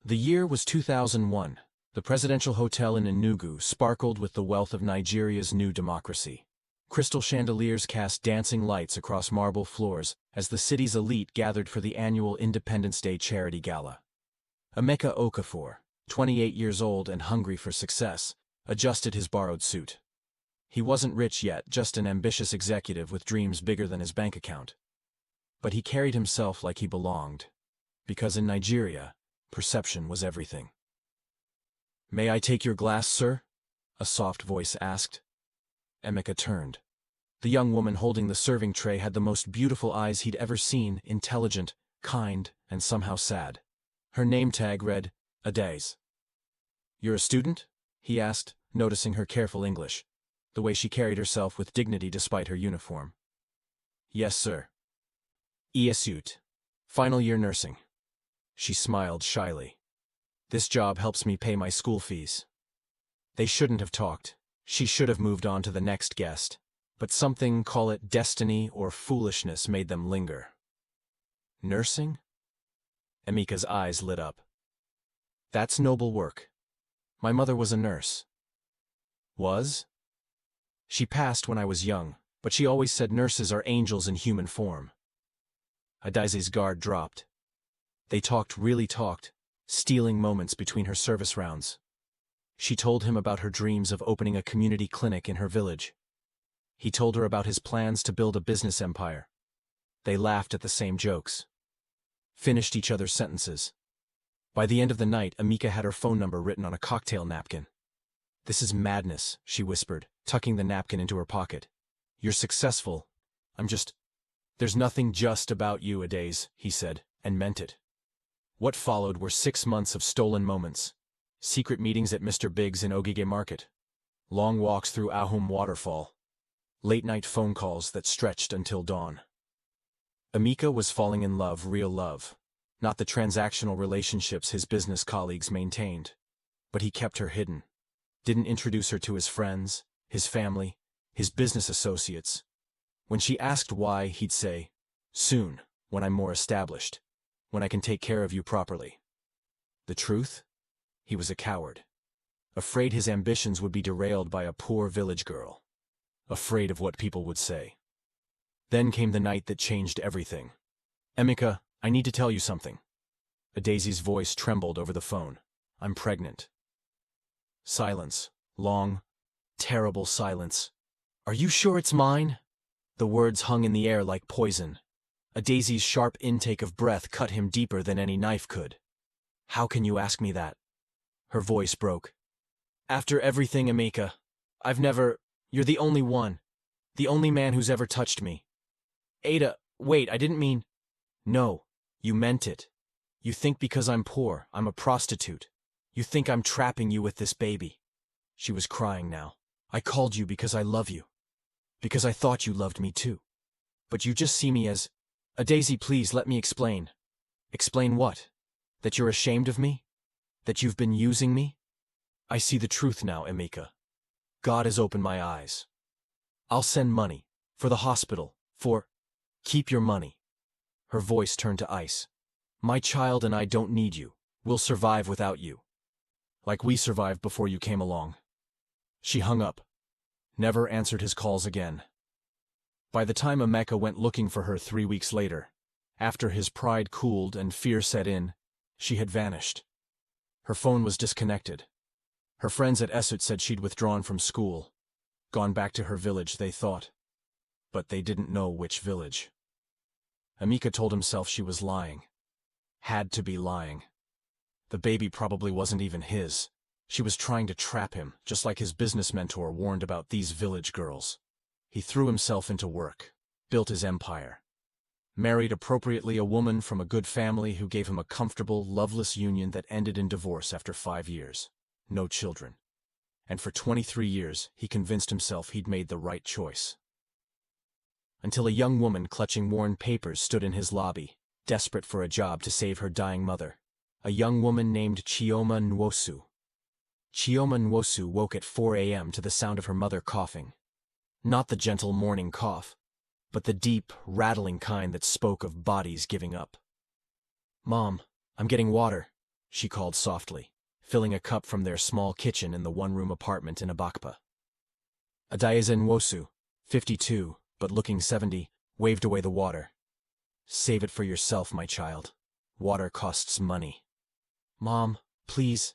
The year was 2001. The presidential hotel in Enugu sparkled with the wealth of Nigeria's new democracy. Crystal chandeliers cast dancing lights across marble floors as the city's elite gathered for the annual Independence Day charity gala. Emeka Okafor, 28 years old and hungry for success, adjusted his borrowed suit. He wasn't rich yet, just an ambitious executive with dreams bigger than his bank account. But he carried himself like he belonged. Because in Nigeria, perception was everything. "May I take your glass, sir?" a soft voice asked. Emeka turned. The young woman holding the serving tray had the most beautiful eyes he'd ever seen, intelligent, kind, and somehow sad. Her name tag read, Adaze. "You're a student?" he asked, noticing her careful English, the way she carried herself with dignity despite her uniform. "Yes, sir." "ESUT. Final year nursing." She smiled shyly. "This job helps me pay my school fees." They shouldn't have talked. She should have moved on to the next guest. But something, call it destiny or foolishness, made them linger. "Nursing?" Emeka's eyes lit up. "That's noble work. My mother was a nurse." "Was?" "She passed when I was young, but she always said nurses are angels in human form." Adaze's guard dropped. They really talked, stealing moments between her service rounds. She told him about her dreams of opening a community clinic in her village. He told her about his plans to build a business empire. They laughed at the same jokes. Finished each other's sentences. By the end of the night, Emeka had her phone number written on a cocktail napkin. "This is madness," she whispered, tucking the napkin into her pocket. "You're successful. There's nothing just about you, Adaze," he said, and meant it. What followed were 6 months of stolen moments. Secret meetings at Mr. Biggs in Ogige Market. Long walks through Ahum Waterfall. Late-night phone calls that stretched until dawn. Emeka was falling in love, real love. Not the transactional relationships his business colleagues maintained. But he kept her hidden. Didn't introduce her to his friends, his family, his business associates. When she asked why, he'd say, "Soon, when I'm more established. When I can take care of you properly." The truth? He was a coward. Afraid his ambitions would be derailed by a poor village girl. Afraid of what people would say. Then came the night that changed everything. "Emeka, I need to tell you something." Adaze's voice trembled over the phone. "I'm pregnant." Silence. Long, terrible silence. "Are you sure it's mine?" The words hung in the air like poison. Adaze's sharp intake of breath cut him deeper than any knife could. "How can you ask me that?" Her voice broke. "After everything, Emeka, you're the only one. The only man who's ever touched me." "Ada, wait, I didn't mean—" "No, you meant it. You think because I'm poor, I'm a prostitute. You think I'm trapping you with this baby." She was crying now. "I called you because I love you. Because I thought you loved me too. But you just see me as— Adaze, please let me explain." "Explain what? That you're ashamed of me? That you've been using me?" "I see the truth now, Emeka. God has opened my eyes. I'll send money. For the hospital. Keep your money." Her voice turned to ice. "My child and I don't need you. We'll survive without you. Like we survived before you came along." She hung up. Never answered his calls again. By the time Emeka went looking for her 3 weeks later, after his pride cooled and fear set in, she had vanished. Her phone was disconnected. Her friends at ESUT said she'd withdrawn from school. Gone back to her village, they thought. But they didn't know which village. Emeka told himself she was lying. Had to be lying. The baby probably wasn't even his. She was trying to trap him, just like his business mentor warned about these village girls. He threw himself into work, built his empire. Married appropriately a woman from a good family who gave him a comfortable, loveless union that ended in divorce after 5 years. No children. And for 23 years, he convinced himself he'd made the right choice. Until a young woman clutching worn papers stood in his lobby, desperate for a job to save her dying mother. A young woman named Chioma Nwosu. Chioma Nwosu woke at 4 a.m. to the sound of her mother coughing. Not the gentle morning cough, but the deep, rattling kind that spoke of bodies giving up. "Mom, I'm getting water," she called softly, filling a cup from their small kitchen in the one-room apartment in Abakpa. Adaeze Nwosu, 52, but looking 70, waved away the water. Save it for yourself, my child. Water costs money. Mom, please.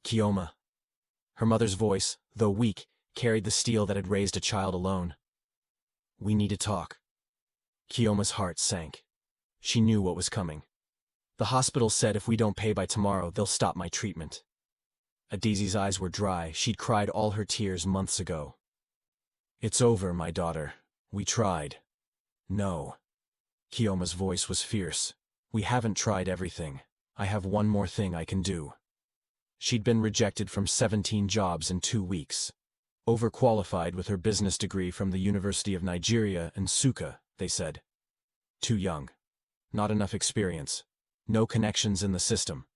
Kioma. Her mother's voice, though weak, carried the steel that had raised a child alone. We need to talk. Kioma's heart sank. She knew what was coming. The hospital said if we don't pay by tomorrow, they'll stop my treatment. Adeeze's eyes were dry. She'd cried all her tears months ago. It's over, my daughter. We tried. No. Kioma's voice was fierce. We haven't tried everything. I have one more thing I can do. She'd been rejected from 17 jobs in 2 weeks. Overqualified with her business degree from the University of Nigeria and Nsukka, they said. Too young. Not enough experience. No connections in the system.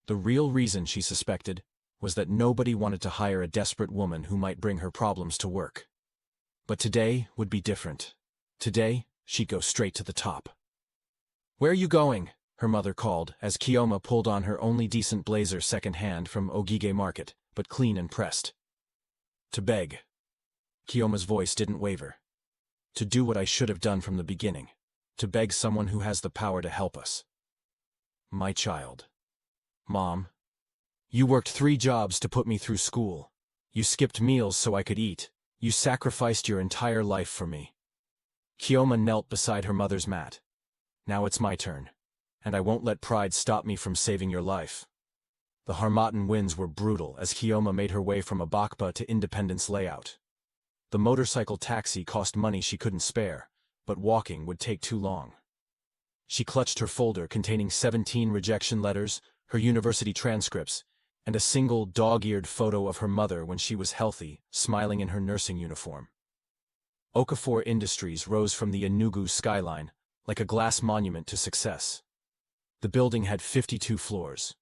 The real reason, she suspected, was that nobody wanted to hire a desperate woman who might bring her problems to work. But today would be different. Today, she'd go straight to the top. Where are you going? Her mother called as Kioma pulled on her only decent blazer second-hand from Ogige Market, but clean and pressed. To beg. Kioma's voice didn't waver. To do what I should have done from the beginning. To beg someone who has the power to help us. My child. Mom. You worked 3 jobs to put me through school. You skipped meals so I could eat. You sacrificed your entire life for me. Kioma knelt beside her mother's mat. Now it's my turn. And I won't let pride stop me from saving your life. The Harmattan winds were brutal as Kioma made her way from Abakpa to Independence Layout. The motorcycle taxi cost money she couldn't spare, but walking would take too long. She clutched her folder containing 17 rejection letters, her university transcripts, and a single dog-eared photo of her mother when she was healthy, smiling in her nursing uniform. Okafor Industries rose from the Enugu skyline, like a glass monument to success. The building had 52 floors.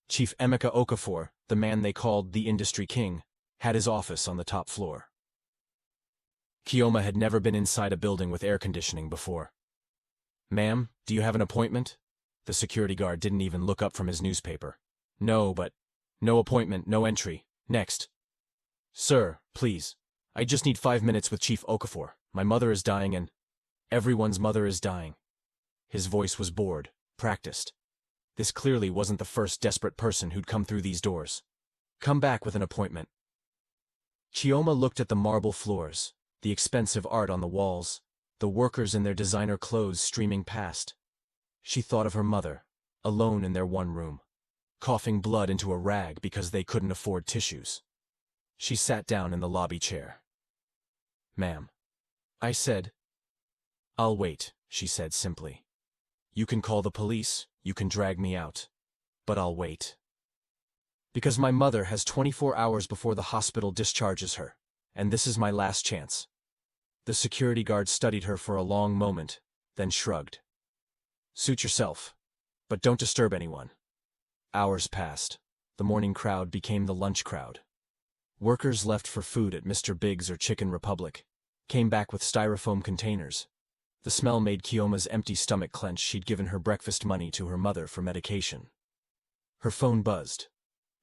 Chief Emeka Okafor, the man they called the Industry King, had his office on the top floor. Kioma had never been inside a building with air conditioning before. Ma'am, do you have an appointment? The security guard didn't even look up from his newspaper. No, but... No appointment, no entry. Next. Sir, please. I just need 5 minutes with Chief Okafor. My mother is dying and... Everyone's mother is dying. His voice was bored, practiced. This clearly wasn't the first desperate person who'd come through these doors. Come back with an appointment. Kioma looked at the marble floors, the expensive art on the walls, the workers in their designer clothes streaming past. She thought of her mother, alone in their one room, coughing blood into a rag because they couldn't afford tissues. She sat down in the lobby chair. Ma'am. I said. I'll wait, she said simply. You can call the police, you can drag me out. But I'll wait. Because my mother has 24 hours before the hospital discharges her, and this is my last chance. The security guard studied her for a long moment, then shrugged. Suit yourself, but don't disturb anyone. Hours passed. The morning crowd became the lunch crowd. Workers left for food at Mr. Biggs or Chicken Republic, came back with styrofoam containers. The smell made Kioma's empty stomach clench. She'd given her breakfast money to her mother for medication. Her phone buzzed.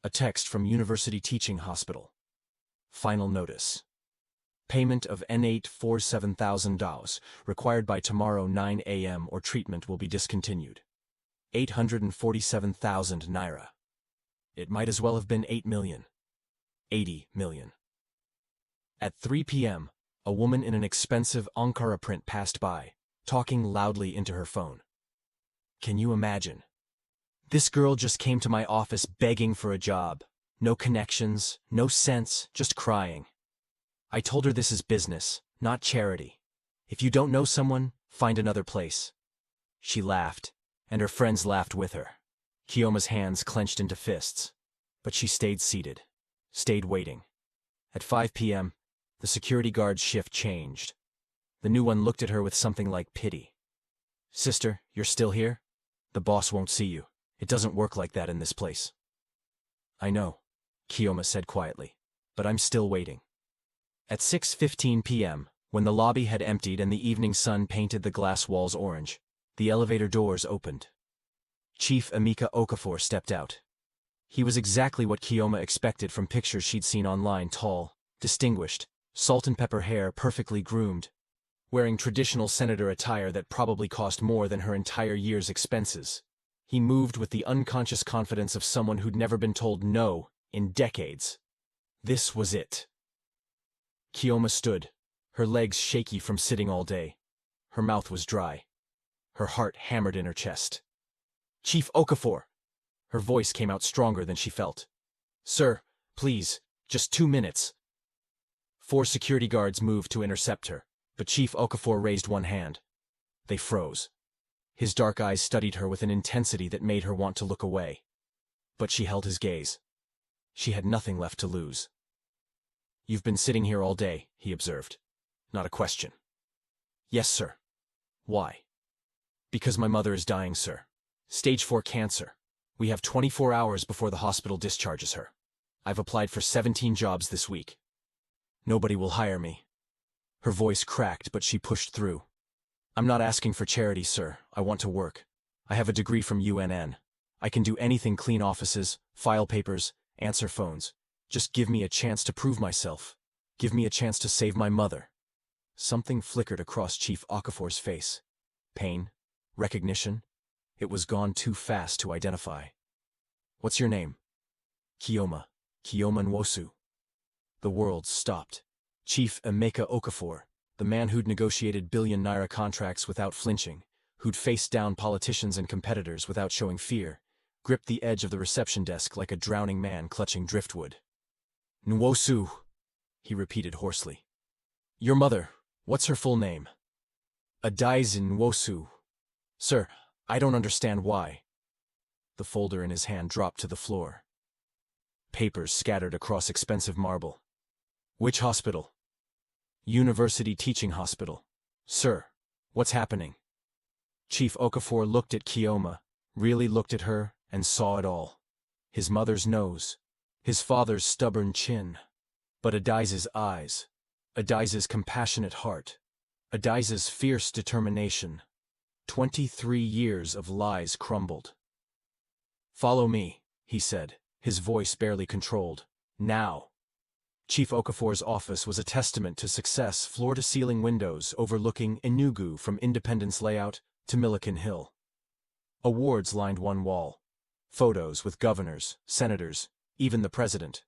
A text from University Teaching Hospital. Final notice. Payment of N847,000 required by tomorrow 9 a.m. or treatment will be discontinued. 847,000 naira. It might as well have been 8 million. 80 million. At 3 p.m., a woman in an expensive Ankara print passed by, talking loudly into her phone. Can you imagine? This girl just came to my office begging for a job. No connections, no sense, just crying. I told her this is business, not charity. If you don't know someone, find another place. She laughed, and her friends laughed with her. Kioma's hands clenched into fists. But she stayed seated, stayed waiting. At 5 p.m., the security guard's shift changed. The new one looked at her with something like pity. Sister, you're still here? The boss won't see you. It doesn't work like that in this place. I know, Kioma said quietly, but I'm still waiting. At 6:15 p.m., when the lobby had emptied and the evening sun painted the glass walls orange, the elevator doors opened. Chief Emeka Okafor stepped out. He was exactly what Kioma expected from pictures she'd seen online: tall, distinguished, salt and pepper hair, perfectly groomed, wearing traditional senator attire that probably cost more than her entire year's expenses. He moved with the unconscious confidence of someone who'd never been told no in decades. This was it. Kioma stood, her legs shaky from sitting all day. Her mouth was dry. Her heart hammered in her chest. "Chief Okafor!" Her voice came out stronger than she felt. "Sir, please, just 2 minutes." 4 security guards moved to intercept her, but Chief Okafor raised one hand. They froze. His dark eyes studied her with an intensity that made her want to look away. But she held his gaze. She had nothing left to lose. "You've been sitting here all day," he observed. "Not a question." "Yes, sir." "Why?" "Because my mother is dying, sir. Stage 4 cancer. We have 24 hours before the hospital discharges her. I've applied for 17 jobs this week. Nobody will hire me." Her voice cracked, but she pushed through. "I'm not asking for charity, sir. I want to work. I have a degree from UNN. I can do anything: clean offices, file papers, answer phones. Just give me a chance to prove myself. Give me a chance to save my mother." Something flickered across Chief Okafor's face. Pain? Recognition? It was gone too fast to identify. "What's your name?" "Kioma. Kioma Nwosu." The world stopped. Chief Emeka Okafor, the man who'd negotiated billion-naira contracts without flinching, who'd faced down politicians and competitors without showing fear, gripped the edge of the reception desk like a drowning man clutching driftwood. "Nwosu," he repeated hoarsely. "Your mother, what's her full name?" "Adaize Nwosu." "Sir, I don't understand why." The folder in his hand dropped to the floor. Papers scattered across expensive marble. "Which hospital?" "University Teaching Hospital." "Sir, what's happening?" Chief Okafor looked at Kioma, really looked at her, and saw it all. His mother's nose, his father's stubborn chin, but Adaize's eyes, Adaize's compassionate heart, Adaize's fierce determination. 23 years of lies crumbled. "Follow me," he said, his voice barely controlled. "Now." Chief Okafor's office was a testament to success: floor-to-ceiling windows overlooking Enugu from Independence Layout to Milliken Hill. Awards lined one wall. Photos with governors, senators, even the president.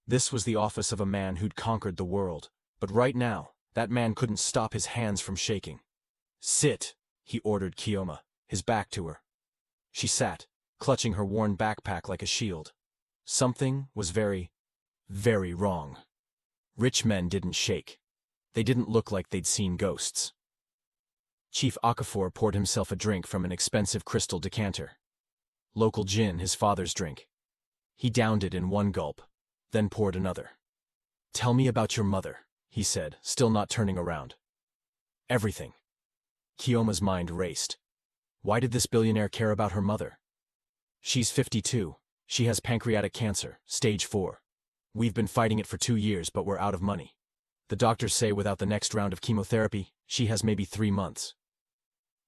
This was the office of a man who'd conquered the world, but right now, that man couldn't stop his hands from shaking. "Sit," he ordered Kioma, his back to her. She sat, clutching her worn backpack like a shield. Something was very, very wrong. Rich men didn't shake. They didn't look like they'd seen ghosts. Chief Okafor poured himself a drink from an expensive crystal decanter. Local gin, his father's drink. He downed it in one gulp, then poured another. "Tell me about your mother," he said, still not turning around. "Everything." Kioma's mind raced. Why did this billionaire care about her mother? "She's 52. She has pancreatic cancer, stage 4. We've been fighting it for 2 years, but we're out of money. The doctors say without the next round of chemotherapy, she has maybe 3 months."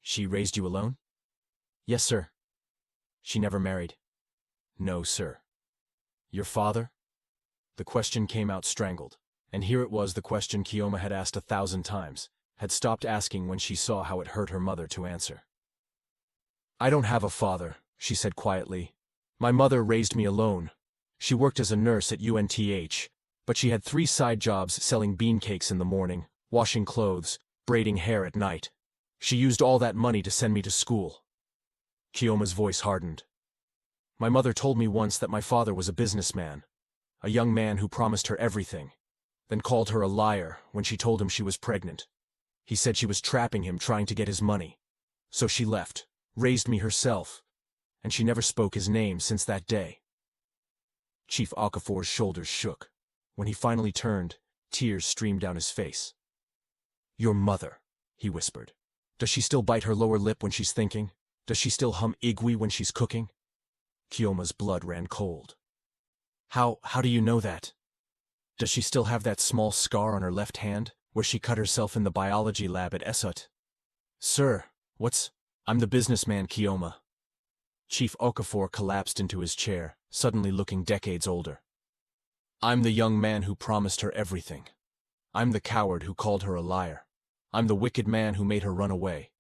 "She raised you alone?" "Yes, sir." "She never married?" "No, sir." "Your father?" The question came out strangled, and here it was, the question Kioma had asked 1,000 times, had stopped asking when she saw how it hurt her mother to answer. "I don't have a father," she said quietly. "My mother raised me alone. She worked as a nurse at UNTH, but she had 3 side jobs: selling bean cakes in the morning, washing clothes, braiding hair at night. She used all that money to send me to school." Kioma's voice hardened. "My mother told me once that my father was a businessman, a young man who promised her everything, then called her a liar when she told him she was pregnant. He said she was trapping him, trying to get his money. So she left, raised me herself, and she never spoke his name since that day." Chief Okafor's shoulders shook. When he finally turned, tears streamed down his face. "Your mother," he whispered. "Does she still bite her lower lip when she's thinking? Does she still hum igwi when she's cooking?" Kioma's blood ran cold. How do you know that? Does she still have that small scar on her left hand, where she cut herself in the biology lab at Esut?" "Sir, I'm the businessman, Kioma." Chief Okafor collapsed into his chair, suddenly looking decades older. I'm the young man who promised her everything. I'm the coward who called her a liar. I'm the wicked man who made her run away.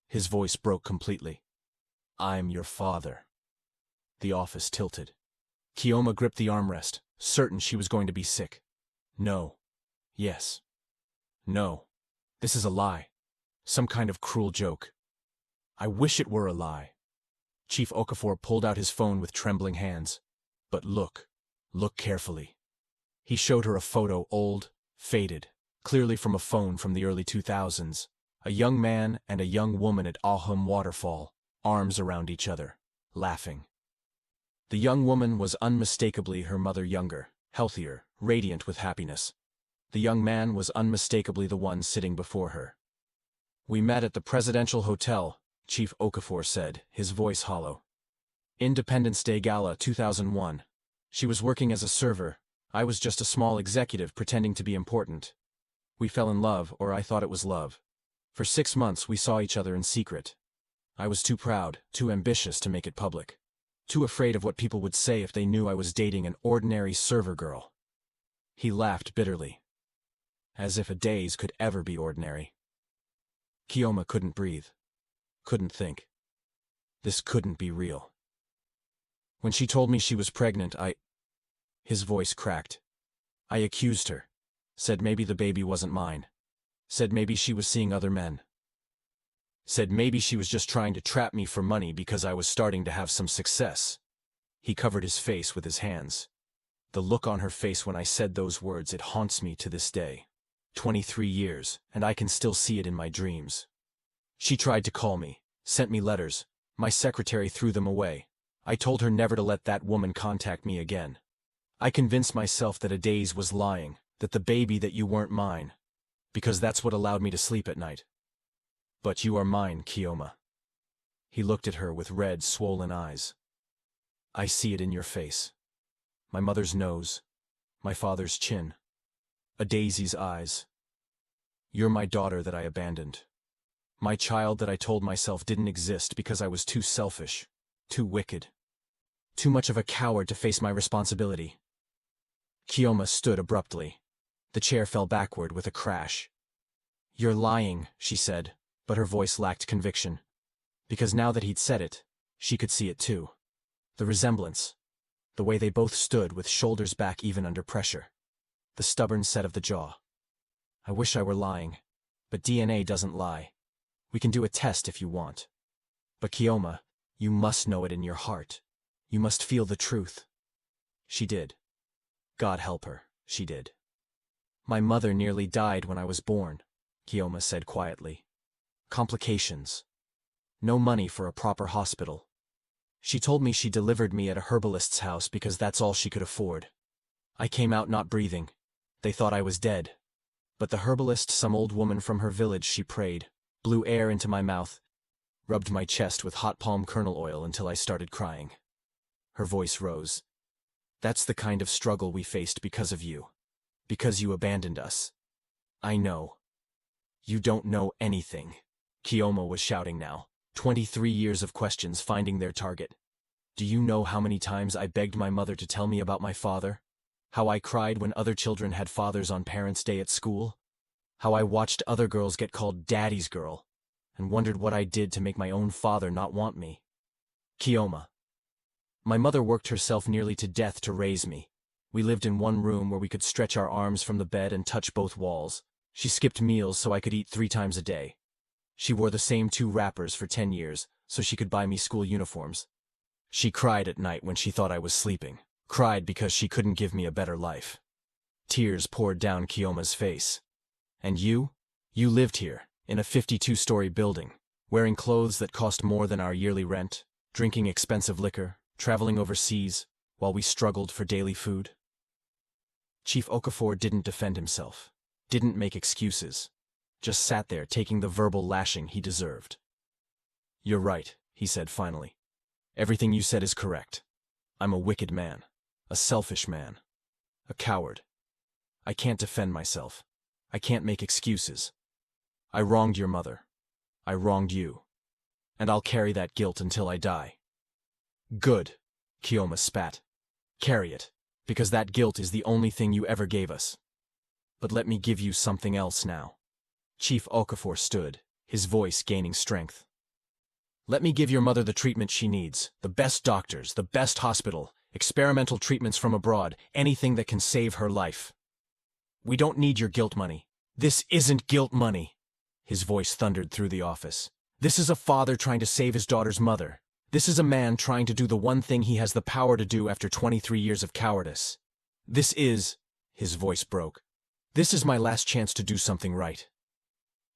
His voice broke completely. I'm your father. The office tilted. Keoma gripped the armrest, certain she was going to be sick. No. Yes. No. This is a lie. Some kind of cruel joke. I wish it were a lie. Chief Okafor pulled out his phone with trembling hands. But look. Look carefully. He showed her a photo, old, faded, clearly from a phone from the early 2000s. A young man and a young woman at Ahum Waterfall, arms around each other, laughing. The young woman was unmistakably her mother, younger, healthier, radiant with happiness. The young man was unmistakably the one sitting before her. We met at the Presidential Hotel, Chief Okafor said, his voice hollow. Independence Day Gala 2001. She was working as a server. I was just a small executive pretending to be important. We fell in love, or I thought it was love. For 6 months we saw each other in secret. I was too proud, too ambitious to make it public. Too afraid of what people would say if they knew I was dating an ordinary server girl. He laughed bitterly. As if a days could ever be ordinary. Keoma couldn't breathe. Couldn't think. This couldn't be real. When she told me she was pregnant, His voice cracked. I accused her. Said maybe the baby wasn't mine. Said maybe she was seeing other men. Said maybe she was just trying to trap me for money because I was starting to have some success. He covered his face with his hands. The look on her face when I said those words, it haunts me to this day. 23 years, and I can still see it in my dreams. She tried to call me, sent me letters. My secretary threw them away. I told her never to let that woman contact me again. I convinced myself that Adaze was lying, that the baby, that you weren't mine. Because that's what allowed me to sleep at night. But you are mine, Keoma. He looked at her with red, swollen eyes. I see it in your face. My mother's nose. My father's chin. Adaze's eyes. You're my daughter that I abandoned. My child that I told myself didn't exist because I was too selfish, too wicked. Too much of a coward to face my responsibility. Keoma stood abruptly. The chair fell backward with a crash. You're lying, she said, but her voice lacked conviction. Because now that he'd said it, she could see it too. The resemblance. The way they both stood with shoulders back even under pressure. The stubborn set of the jaw. I wish I were lying, but DNA doesn't lie. We can do a test if you want. But Keoma, you must know it in your heart. You must feel the truth. She did. God help her, she did. My mother nearly died when I was born, Keoma said quietly. Complications. No money for a proper hospital. She told me she delivered me at a herbalist's house because that's all she could afford. I came out not breathing. They thought I was dead. But the herbalist, some old woman from her village, she prayed, blew air into my mouth, rubbed my chest with hot palm kernel oil until I started crying. Her voice rose. That's the kind of struggle we faced because of you. Because you abandoned us. I know. You don't know anything. Keoma was shouting now. 23 years of questions finding their target. Do you know how many times I begged my mother to tell me about my father? How I cried when other children had fathers on Parents' Day at school? How I watched other girls get called Daddy's girl, and wondered what I did to make my own father not want me. Keoma. My mother worked herself nearly to death to raise me. We lived in one room where we could stretch our arms from the bed and touch both walls. She skipped meals so I could eat 3 times a day. She wore the same 2 wrappers for 10 years so she could buy me school uniforms. She cried at night when she thought I was sleeping. Cried because she couldn't give me a better life. Tears poured down Keoma's face. And you? You lived here, in a 52-story building, wearing clothes that cost more than our yearly rent, drinking expensive liquor, traveling overseas, while we struggled for daily food. Chief Okafor didn't defend himself, didn't make excuses, just sat there taking the verbal lashing he deserved. You're right, he said finally. Everything you said is correct. I'm a wicked man, a selfish man, a coward. I can't defend myself. I can't make excuses. I wronged your mother. I wronged you. And I'll carry that guilt until I die. Good, Kioma spat. Carry it, because that guilt is the only thing you ever gave us. But let me give you something else now. Chief Okafor stood, his voice gaining strength. Let me give your mother the treatment she needs, the best doctors, the best hospital, experimental treatments from abroad, anything that can save her life. We don't need your guilt money. This isn't guilt money. His voice thundered through the office. This is a father trying to save his daughter's mother. This is a man trying to do the one thing he has the power to do after 23 years of cowardice. This is, his voice broke, this is my last chance to do something right.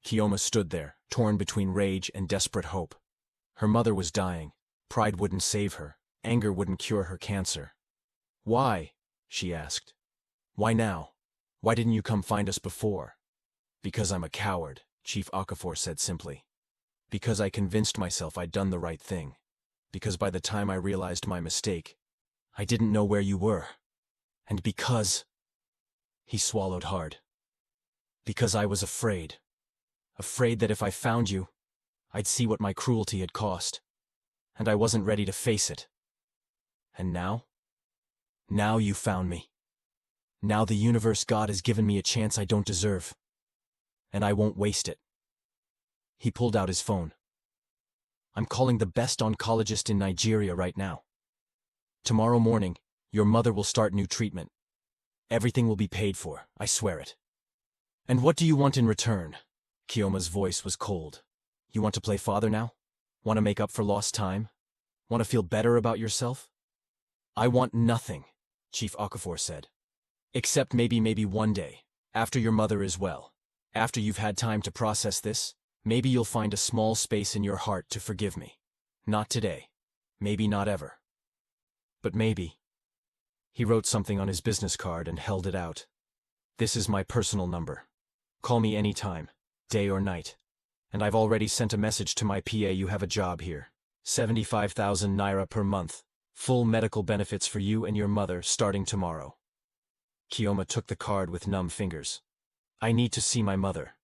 Kioma stood there, torn between rage and desperate hope. Her mother was dying. Pride wouldn't save her. Anger wouldn't cure her cancer. Why? She asked. Why now? Why didn't you come find us before? Because I'm a coward, Chief Okafor said simply. Because I convinced myself I'd done the right thing. Because by the time I realized my mistake, I didn't know where you were. And because... He swallowed hard. Because I was afraid. Afraid that if I found you, I'd see what my cruelty had cost. And I wasn't ready to face it. And now? Now you found me. Now the universe God has given me a chance I don't deserve. And I won't waste it. He pulled out his phone. I'm calling the best oncologist in Nigeria right now. Tomorrow morning, your mother will start new treatment. Everything will be paid for, I swear it. And what do you want in return? Kioma's voice was cold. You want to play father now? Want to make up for lost time? Want to feel better about yourself? I want nothing, Chief Okafor said. Except maybe one day, after your mother is well. After you've had time to process this, maybe you'll find a small space in your heart to forgive me. Not today. Maybe not ever. But maybe. He wrote something on his business card and held it out. This is my personal number. Call me anytime, day or night. And I've already sent a message to my PA you have a job here. 75,000 naira per month. Full medical benefits for you and your mother starting tomorrow. Kioma took the card with numb fingers. I need to see my mother.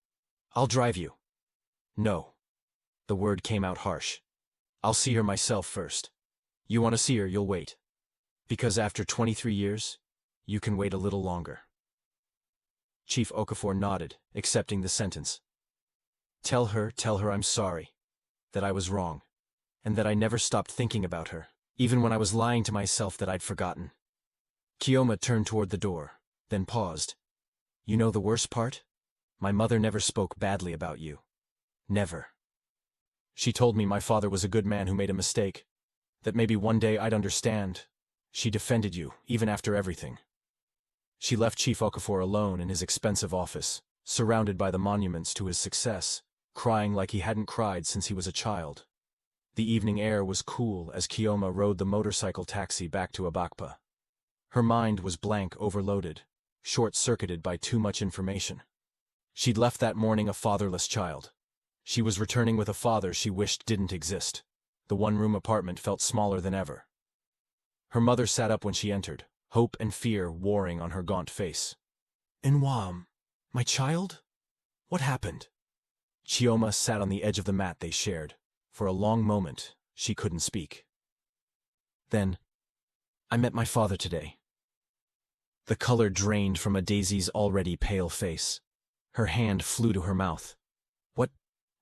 I'll drive you. No. The word came out harsh. I'll see her myself first. You want to see her, you'll wait. Because after 23 years, you can wait a little longer. Chief Okafor nodded, accepting the sentence. Tell her I'm sorry. That I was wrong. And that I never stopped thinking about her, even when I was lying to myself that I'd forgotten. Kioma turned toward the door, then paused. You know the worst part? My mother never spoke badly about you. Never. She told me my father was a good man who made a mistake. That maybe one day I'd understand. She defended you, even after everything. She left Chief Okafor alone in his expensive office, surrounded by the monuments to his success, crying like he hadn't cried since he was a child. The evening air was cool as Kioma rode the motorcycle taxi back to Abakpa. Her mind was blank, overloaded, short-circuited by too much information. She'd left that morning a fatherless child. She was returning with a father she wished didn't exist. The one-room apartment felt smaller than ever. Her mother sat up when she entered, hope and fear warring on her gaunt face. Nwam, my child? What happened? Chioma sat on the edge of the mat they shared. For a long moment, she couldn't speak. Then, I met my father today. The color drained from Adaisy's already pale face. Her hand flew to her mouth.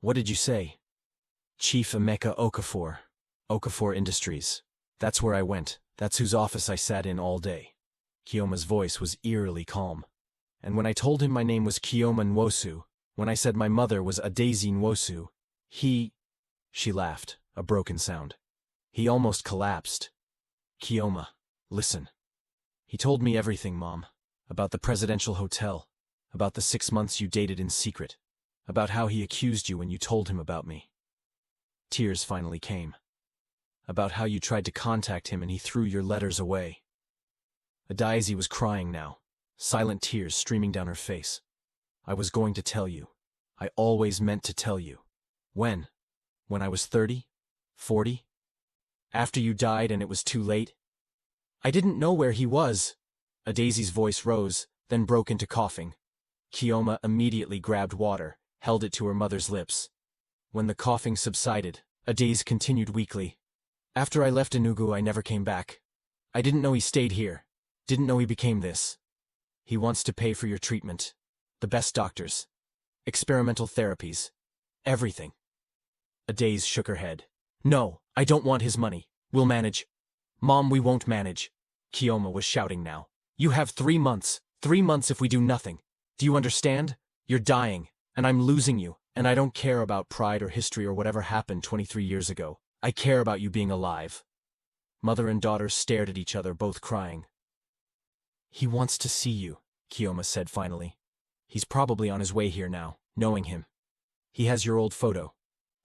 What did you say? Chief Emeka Okafor, Okafor Industries. That's where I went. That's whose office I sat in all day. Kioma's voice was eerily calm. And when I told him my name was Kioma Nwosu, when I said my mother was Adaisy Nwosu, She laughed, a broken sound. He almost collapsed. Kioma, listen. He told me everything, Mom. About the presidential hotel. About the 6 months you dated in secret. About how he accused you when you told him about me. Tears finally came. About how you tried to contact him and he threw your letters away. Adaisy was crying now, silent tears streaming down her face. I was going to tell you. I always meant to tell you. When? When I was 30? 40? After you died and it was too late? I didn't know where he was. Adaisy's voice rose, then broke into coughing. Kioma immediately grabbed water, held it to her mother's lips. When the coughing subsided, Adaisy continued weakly. After I left Enugu, I never came back. I didn't know he stayed here. Didn't know he became this. He wants to pay for your treatment. The best doctors. Experimental therapies. Everything. Adaze shook her head. No, I don't want his money. We'll manage. Mom, we won't manage. Kioma was shouting now. You have 3 months. 3 months if we do nothing. Do you understand? You're dying, and I'm losing you, and I don't care about pride or history or whatever happened 23 years ago. I care about you being alive. Mother and daughter stared at each other, both crying. He wants to see you, Kioma said finally. He's probably on his way here now, knowing him. He has your old photo.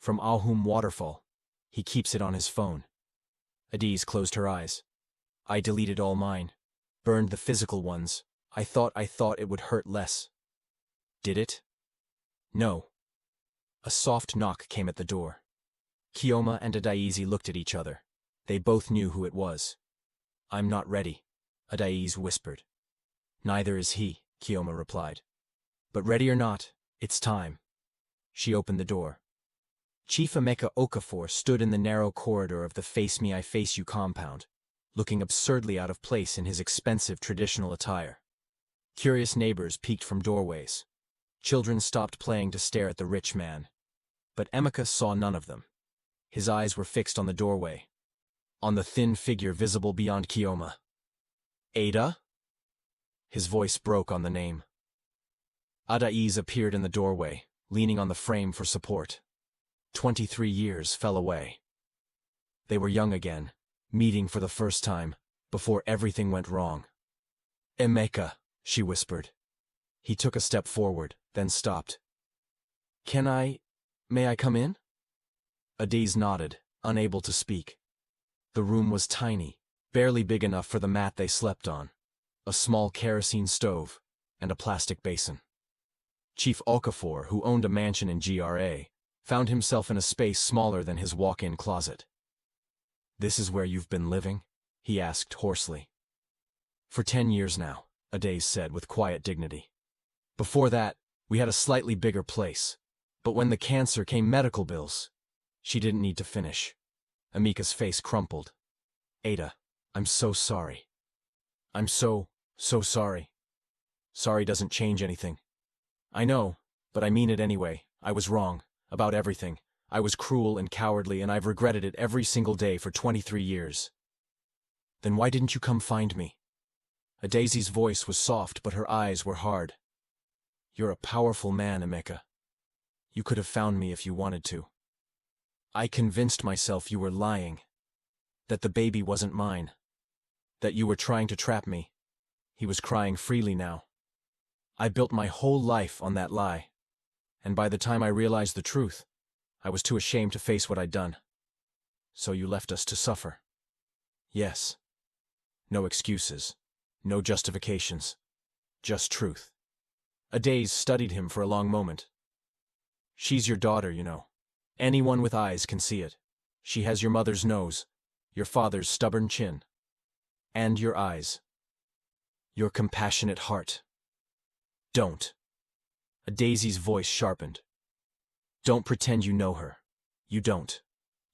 From Ahum Waterfall. He keeps it on his phone. Adiz closed her eyes. I deleted all mine. Burned the physical ones. I thought it would hurt less. Did it? No. A soft knock came at the door. Kioma and Adaizi looked at each other. They both knew who it was. I'm not ready, Adaiz whispered. Neither is he, Kioma replied. But ready or not, it's time. She opened the door. Chief Emeka Okafor stood in the narrow corridor of the Face Me I Face You compound, looking absurdly out of place in his expensive traditional attire. Curious neighbors peeked from doorways. Children stopped playing to stare at the rich man. But Emeka saw none of them. His eyes were fixed on the doorway, on the thin figure visible beyond Kioma. Ada? His voice broke on the name. Adaiz appeared in the doorway, leaning on the frame for support. 23 years fell away. They were young again, meeting for the first time, before everything went wrong. Emeka, she whispered. He took a step forward, then stopped. May I come in? Adiz nodded, unable to speak. The room was tiny, barely big enough for the mat they slept on, a small kerosene stove, and a plastic basin. Chief Okafor, who owned a mansion in GRA, found himself in a space smaller than his walk-in closet. This is where you've been living? He asked hoarsely. For 10 years now, Adiz said with quiet dignity. Before that, we had a slightly bigger place, but when the cancer came, medical bills. She didn't need to finish. Amika's face crumpled. Ada, I'm so sorry. I'm so sorry. Sorry doesn't change anything. I know, but I mean it anyway. I was wrong, about everything. I was cruel and cowardly, and I've regretted it every single day for 23 years. Then why didn't you come find me? Adaizi's voice was soft, but her eyes were hard. You're a powerful man, Emeka. You could have found me if you wanted to. I convinced myself you were lying. That the baby wasn't mine. That you were trying to trap me. He was crying freely now. I built my whole life on that lie. And by the time I realized the truth, I was too ashamed to face what I'd done. So you left us to suffer. Yes. No excuses. No justifications. Just truth. Adiz studied him for a long moment. She's your daughter, you know. Anyone with eyes can see it. She has your mother's nose, your father's stubborn chin, and your eyes. Your compassionate heart. Don't. Adaizi's voice sharpened. Don't pretend you know her. You don't.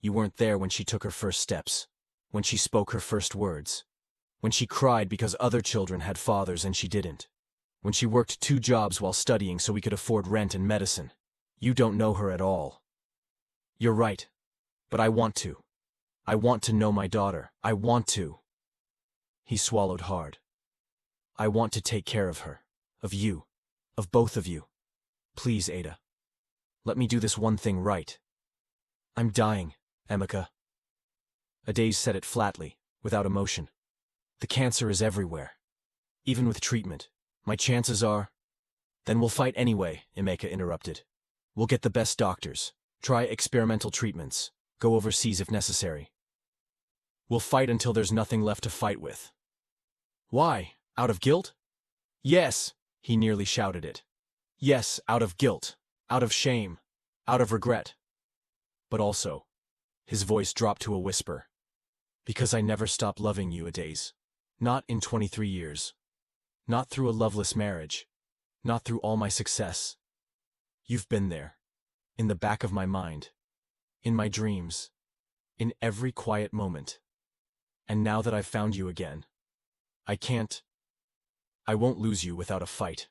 You weren't there when she took her first steps, when she spoke her first words, when she cried because other children had fathers and she didn't, when she worked 2 jobs while studying so we could afford rent and medicine. You don't know her at all. You're right, but I want to. I want to know my daughter. I want to. He swallowed hard. I want to take care of her, of you, of both of you. Please, Ada. Let me do this one thing right. I'm dying, Emeka. Adiz said it flatly, without emotion. The cancer is everywhere. Even with treatment, my chances are... Then we'll fight anyway, Emeka interrupted. We'll get the best doctors, try experimental treatments, go overseas if necessary. We'll fight until there's nothing left to fight with. Why? Out of guilt? Yes, he nearly shouted it. Yes, out of guilt, out of shame, out of regret. But also, his voice dropped to a whisper. Because I never stopped loving you, Adiz. Not in 23 years. Not through a loveless marriage. Not through all my success. You've been there. In the back of my mind. In my dreams. in every quiet moment. And now that I've found you again, I won't lose you without a fight.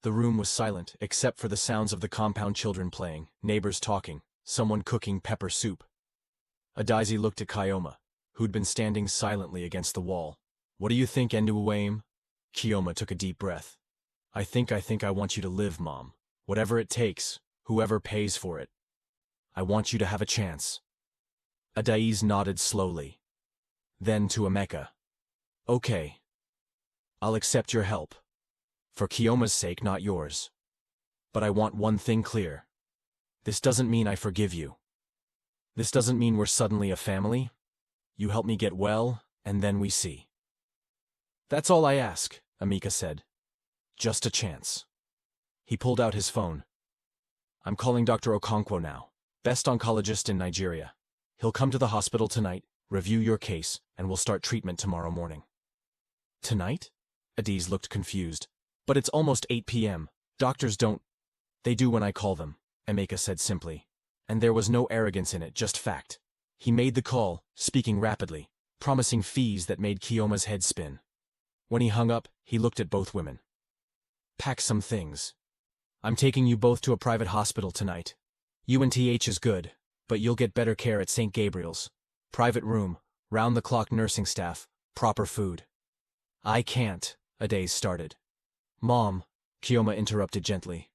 The room was silent, except for the sounds of the compound children playing, neighbors talking, someone cooking pepper soup. Adaise looked at Kioma, who'd been standing silently against the wall. What do you think, Nduwame? Kioma took a deep breath. I think I want you to live, Mom. Whatever it takes, whoever pays for it. I want you to have a chance. Adaise nodded slowly. Then to Emeka. Okay. I'll accept your help. For Kioma's sake, not yours. But I want one thing clear. This doesn't mean I forgive you. This doesn't mean we're suddenly a family. You help me get well, and then we see. That's all I ask, Emeka said. Just a chance. He pulled out his phone. I'm calling Dr. Okonkwo now, best oncologist in Nigeria. He'll come to the hospital tonight, review your case, and we'll start treatment tomorrow morning. Tonight? Adaise looked confused. But it's almost 8 p.m. Doctors don't. They do when I call them, Emeka said simply. And there was no arrogance in it, just fact. He made the call, speaking rapidly, promising fees that made Kioma's head spin. When he hung up, he looked at both women. Pack some things. I'm taking you both to a private hospital tonight. UNTH is good, but you'll get better care at St. Gabriel's. Private room, round-the-clock nursing staff, proper food. I can't, Adaise started. Mom, Kioma interrupted gently.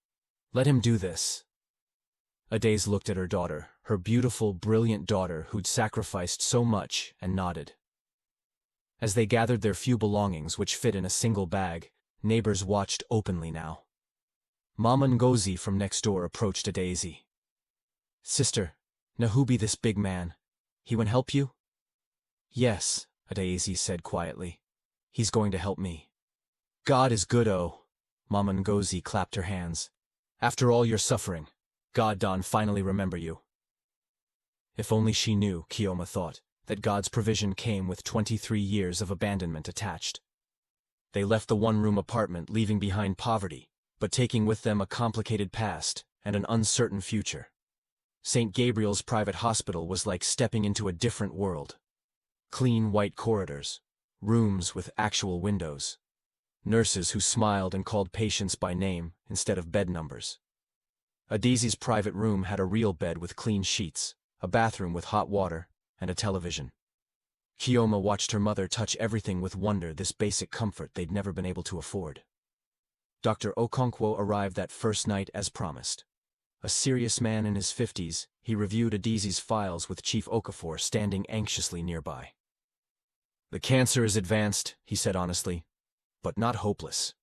Let him do this. Adaise looked at her daughter, her beautiful, brilliant daughter who'd sacrificed so much, and nodded. As they gathered their few belongings which fit in a single bag, neighbors watched openly now. Mama Ngozi from next door approached Adaise. Sister, now who be this big man? He won't help you? Yes, Adaise said quietly. He's going to help me. God is good, oh. Mama Ngozi clapped her hands. After all your suffering, God don finally remember you. If only she knew, Kioma thought, that God's provision came with 23 years of abandonment attached. They left the one-room apartment, leaving behind poverty, but taking with them a complicated past and an uncertain future. St. Gabriel's private hospital was like stepping into a different world. Clean white corridors, rooms with actual windows, nurses who smiled and called patients by name instead of bed numbers. Adaise's private room had a real bed with clean sheets, a bathroom with hot water, and a television. Kioma watched her mother touch everything with wonder, this basic comfort they'd never been able to afford. Dr. Okonkwo arrived that first night as promised. A serious man in his 50s, he reviewed Adaise's files with Chief Okafor standing anxiously nearby. The cancer is advanced, he said honestly, but not hopeless.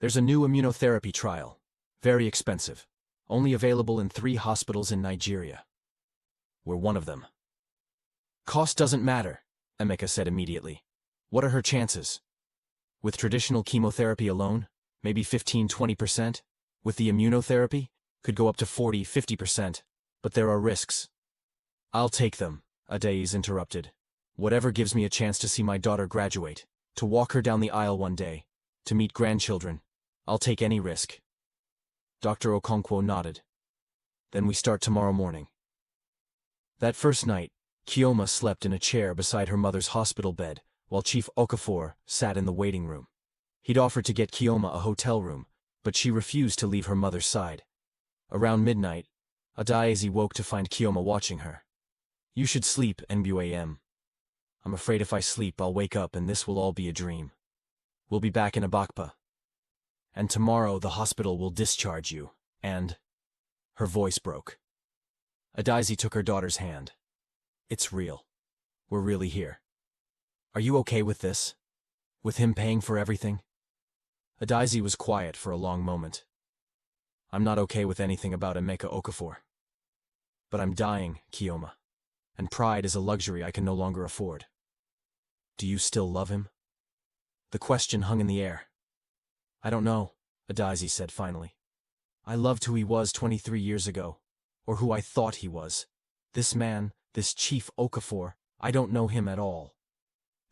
There's a new immunotherapy trial, very expensive, only available in 3 hospitals in Nigeria. We're one of them. Cost doesn't matter, Emeka said immediately. What are her chances? With traditional chemotherapy alone, maybe 15–20%. With the immunotherapy, could go up to 40–50%. But there are risks. I'll take them, Adaise interrupted. Whatever gives me a chance to see my daughter graduate, to walk her down the aisle one day, to meet grandchildren. I'll take any risk. Dr. Okonkwo nodded. Then we start tomorrow morning. That first night, Kioma slept in a chair beside her mother's hospital bed, while Chief Okafor sat in the waiting room. He'd offered to get Kioma a hotel room, but she refused to leave her mother's side. Around midnight, Adaise woke to find Kioma watching her. You should sleep, Nbuam. I'm afraid if I sleep I'll wake up and this will all be a dream. We'll be back in Abakpa. And tomorrow the hospital will discharge you, and... Her voice broke. Adaise took her daughter's hand. It's real. We're really here. Are you okay with this? With him paying for everything? Adaise was quiet for a long moment. I'm not okay with anything about Emeka Okafor. But I'm dying, Kioma. And pride is a luxury I can no longer afford. Do you still love him? The question hung in the air. I don't know, Adaise said finally. I loved who he was 23 years ago, or who I thought he was. This man, this Chief Okafor, I don't know him at all.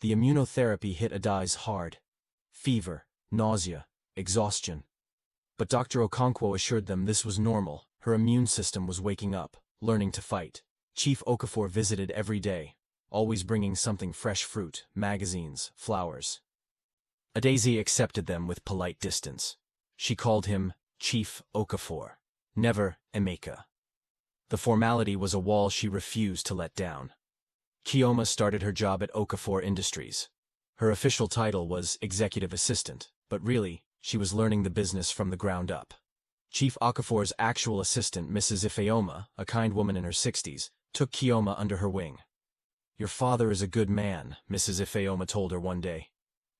The immunotherapy hit Adaise hard. Fever, nausea, exhaustion. But Dr. Okonkwo assured them this was normal. Her immune system was waking up, learning to fight. Chief Okafor visited every day, always bringing something: fresh fruit, magazines, flowers. Adazi accepted them with polite distance. She called him Chief Okafor, never Emeka. The formality was a wall she refused to let down. Kioma started her job at Okafor Industries. Her official title was executive assistant, but really, she was learning the business from the ground up. Chief Okafor's actual assistant, Mrs. Ifeoma, a kind woman in her 60s, took Kioma under her wing. "Your father is a good man," Mrs. Ifeoma told her one day.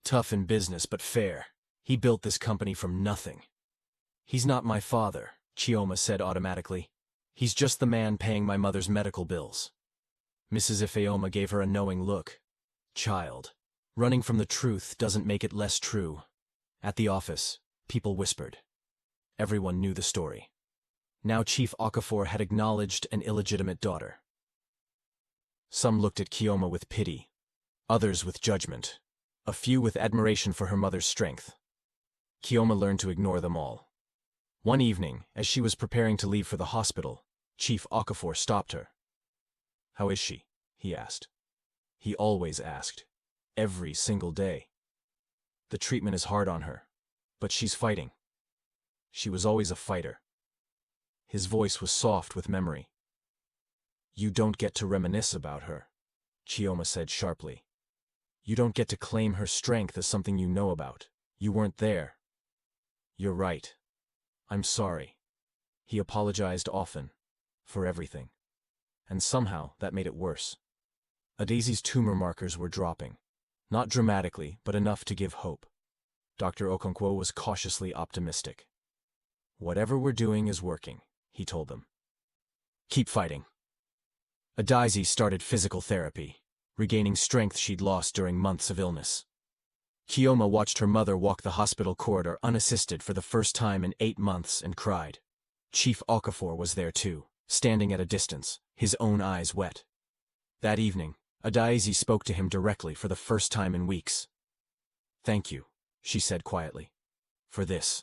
"Tough in business but fair. He built this company from nothing." "He's not my father," Kioma said automatically. "He's just the man paying my mother's medical bills." Mrs. Ifeoma gave her a knowing look. "Child, running from the truth doesn't make it less true." At the office, people whispered. Everyone knew the story. Now Chief Okafor had acknowledged an illegitimate daughter. Some looked at Kioma with pity, others with judgment, a few with admiration for her mother's strength. Kioma learned to ignore them all. One evening, as she was preparing to leave for the hospital, Chief Okafor stopped her. "How is she?" he asked. He always asked, every single day. "The treatment is hard on her, but she's fighting." She was always a fighter. His voice was soft with memory. "You don't get to reminisce about her," Kioma said sharply. "You don't get to claim her strength as something you know about. You weren't there." "You're right. I'm sorry." He apologized often, for everything. And somehow that made it worse. Adazi's tumor markers were dropping. Not dramatically, but enough to give hope. Dr. Okonkwo was cautiously optimistic. "Whatever we're doing is working," he told them. "Keep fighting." Adazi started physical therapy, regaining strength she'd lost during months of illness. Kioma watched her mother walk the hospital corridor unassisted for the first time in 8 months and cried. Chief Okafor was there too, standing at a distance, his own eyes wet. That evening, Adazi spoke to him directly for the first time in weeks. "Thank you," she said quietly. "For this.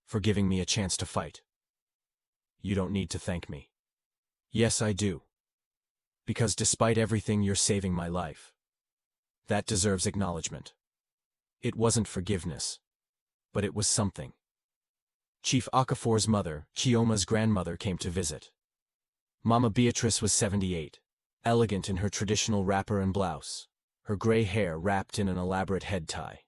For giving me a chance to fight." "You don't need to thank me." "Yes, I do. Because despite everything, you're saving my life. That deserves acknowledgement." It wasn't forgiveness, but it was something. Chief Okafor's mother, Kioma's grandmother, came to visit. Mama Beatrice was 78, elegant in her traditional wrapper and blouse, her gray hair wrapped in an elaborate head tie.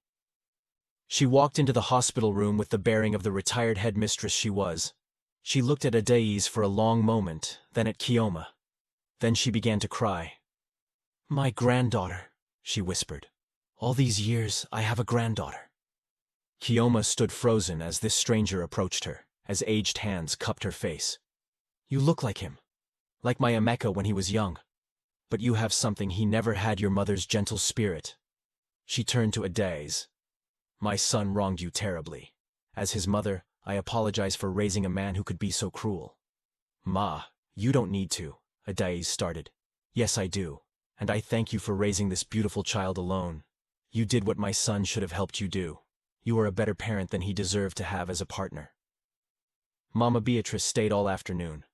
She walked into the hospital room with the bearing of the retired headmistress she was. She looked at Adazi for a long moment, then at Kioma. Then she began to cry. "My granddaughter," she whispered. "All these years, I have a granddaughter." Kioma stood frozen as this stranger approached her, as aged hands cupped her face. "You look like him. Like my Emeka when he was young. But you have something he never had, your mother's gentle spirit." She turned to Adazi. "My son wronged you terribly. As his mother, I apologize for raising a man who could be so cruel." "Ma, you don't need to," Adazi started. "Yes, I do. And I thank you for raising this beautiful child alone. You did what my son should have helped you do. You are a better parent than he deserved to have as a partner." Mama Beatrice stayed all afternoon,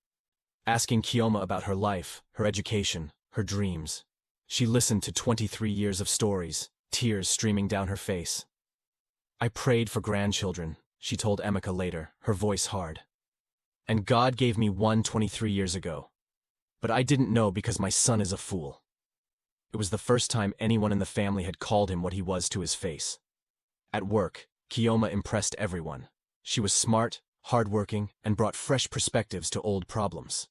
asking Kioma about her life, her education, her dreams. She listened to 23 years of stories, tears streaming down her face. "I prayed for grandchildren," she told Emeka later, her voice hard. "And God gave me one 23 years ago. But I didn't know because my son is a fool." It was the first time anyone in the family had called him what he was to his face. At work, Kioma impressed everyone. She was smart, hardworking, and brought fresh perspectives to old problems.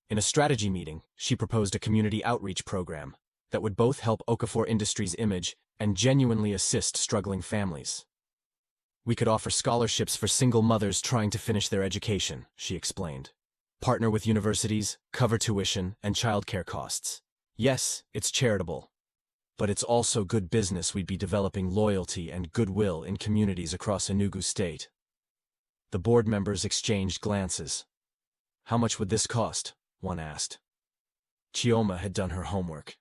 In a strategy meeting, she proposed a community outreach program that would both help Okafor Industries' image and genuinely assist struggling families. "We could offer scholarships for single mothers trying to finish their education," she explained. "Partner with universities, cover tuition, and childcare costs. Yes, it's charitable. But it's also good business. We'd be developing loyalty and goodwill in communities across Enugu State." The board members exchanged glances. "How much would this cost?" one asked. Kioma had done her homework.